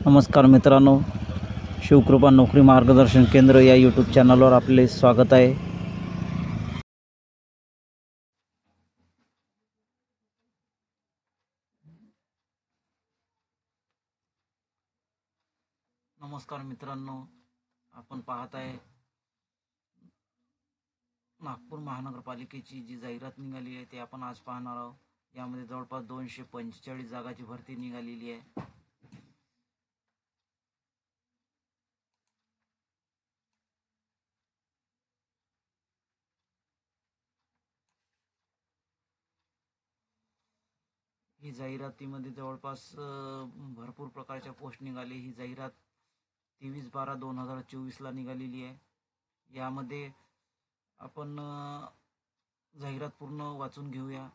नमस्कार मित्रांनो, शिवकृपा नोकरी मार्गदर्शन केंद्र या यूट्यूब चॅनलवर आपले स्वागत आहे। नमस्कार मित्रांनो, आपण पाहत आहे नागपूर महानगरपालिकेची जी जाहिरात निघाली आहे ते आपण आज पाहणार आहोत। यामध्ये जवळपास 245 जागाची भरती निघालेली आहे। ही जाहिरातीमध्ये जवळपास भरपूर प्रकारच्या पोस्ट निघाले। ही जाहिरात 23/12/2024 ला निघालेली आहे। यामध्ये आपण जाहिरात पूर्ण वाचून घेऊया।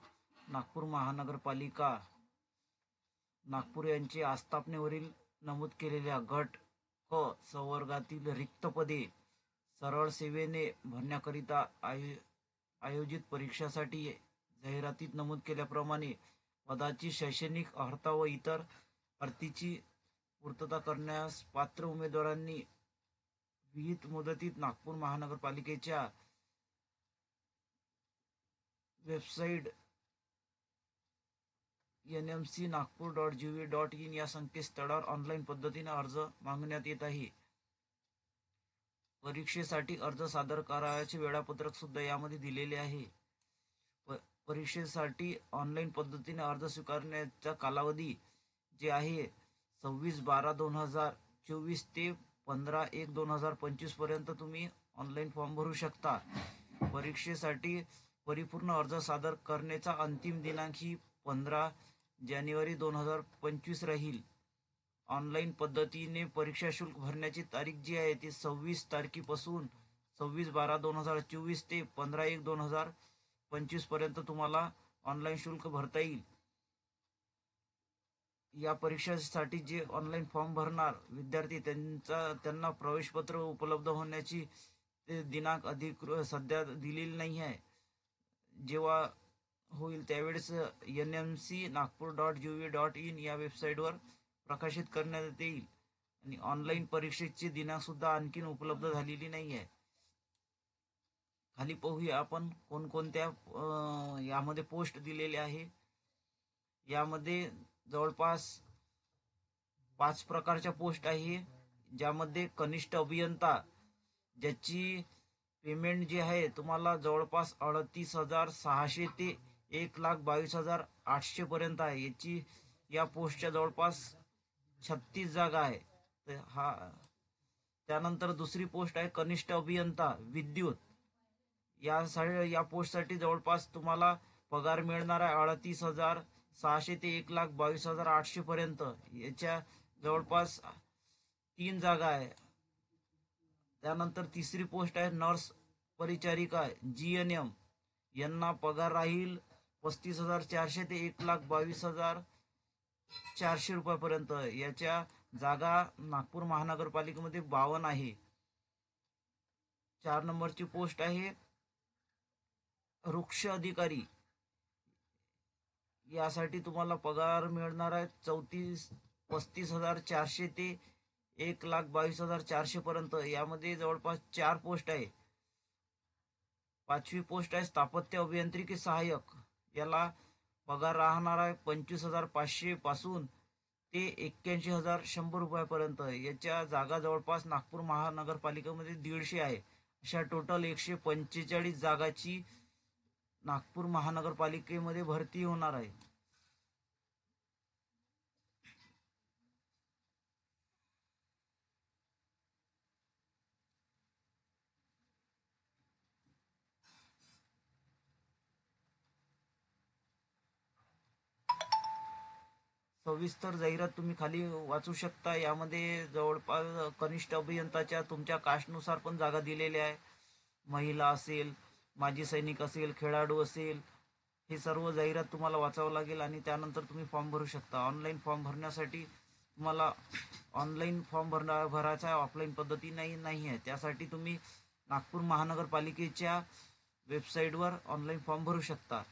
नागपूर महानगरपालिका नागपूर यांची आस्थापनेवरील नमूद केलेल्या गट क संवर्गातील रिक्त पदे सरळ सेवेने भरण्याकरिता आयोजित परीक्षासाठी जाहिरातीत नमूद केल्याप्रमाणे पदाची शैक्षणिक अर्हता व इतर अटींची पूर्तता करण्यास पात्र उमेदवारांनी विहित मुदतीत नागपूर महानगरपालिकेच्या वेबसाईट nmc.nagpur.gov.in या संकेतस्थळावर ऑनलाईन पद्धतीने अर्ज मागण्यात येत आहे। परीक्षेसाठी अर्ज सादर करायचे वेळापत्रक सुद्धा यामध्ये दिलेले आहे। परीक्षेसाठी ऑनलाईन पद्धतीने अर्ज स्वीकारण्याचा कालावधी जे आहे 26/12/2024 ते 15/1/2025 पर्यंत तुम्ही ऑनलाईन फॉर्म भरू शकता। परीक्षेसाठी परिपूर्ण अर्ज सादर करण्याचा अंतिम दिनांक ही 15 जानेवारी 2025 राहील। ऑनलाईन पद्धतीने परीक्षा शुल्क भरण्याची तारीख जी आहे ती 26 तारखेपासून 26/12/2024 ते 15/1/2025 पर्यंत तुम्हाला ऑनलाईन शुल्क भरता येईल। या परीक्षेसाठी जे ऑनलाईन फॉर्म भरणार विद्यार्थी त्यांना प्रवेशपत्र उपलब्ध होण्याची दिनांक अधिकृत सध्या दिलेली नाही आहे। जेव्हा होईल त्यावेळेस nmc.nagpur.gov.in या वेबसाईटवर प्रकाशित करण्यात येईल आणि ऑनलाईन परीक्षेची दिनांक सुद्धा आणखीन उपलब्ध झालेली नाही आहे। खाली पाहूया आपण कोणकोणत्या यामध्ये पोस्ट दिलेले आहे। यामध्ये जवळपास 5 प्रकारच्या पोस्ट आहे, ज्यामध्ये कनिष्ठ अभियंता ज्याची पेमेंट जी आहे तुम्हाला जवळपास 38,600 ते 1,22,800 पर्यंत आहे। या पोस्टच्या जवळपास 36 जागा आहे। त्यानंतर दुसरी पोस्ट आहे कनिष्ठ अभियंता विद्युत। या पोस्टसाठी जवळपास तुम्हाला पगार मिळणार आहे 38,600 ते 1,22,800 पर्यंत। याच्या जवळपास 3 जागा आहे। त्यानंतर तिसरी पोस्ट आहे नर्स परिचारिका GNM। यांना पगार राहील 35,400 ते 1,22,400 रुपयापर्यंत। याच्या जागा नागपूर महानगरपालिकेमध्ये 52 आहे। 4 नंबरची पोस्ट आहे वृक्ष अधिकारी। यासाठी तुम्हाला पगार मिळणार आहे 35,400 ते 1,22,400 पर्यंत। यामध्ये जवळपास 4 पोस्ट आहे। 5वी पोस्ट आहे स्थापत्य अभियांत्रिकी सहाय्यक। याला पगार राहणार आहे 25,500 पासून ते 81,100 रुपयापर्यंत। याच्या जागा जवळपास नागपूर महानगरपालिकेमध्ये 150 आहे। अशा टोटल 145 जागाची नागपूर महानगरपालिकेमध्ये भरती होणार आहे। सविस्तर जाहिरात तुम्ही खाली वाचू शकता। यामध्ये जवळपास कनिष्ठ अभियंताच्या तुमच्या कास्टनुसार पण जागा दिलेल्या आहे। महिला असेल, माजी सैनिक असेल, खेळाडू असेल, हे सर्व जाहिरात तुम्हाला वाचावं लागेल आणि त्यानंतर तुम्ही फॉर्म भरू शकता। ऑनलाईन फॉर्म भरण्यासाठी तुम्हाला ऑनलाईन फॉर्म भरायचा आहे, ऑफलाईन पद्धती नाही आहे। त्यासाठी तुम्ही नागपूर महानगरपालिकेच्या वेबसाईटवर ऑनलाईन फॉर्म भरू शकता।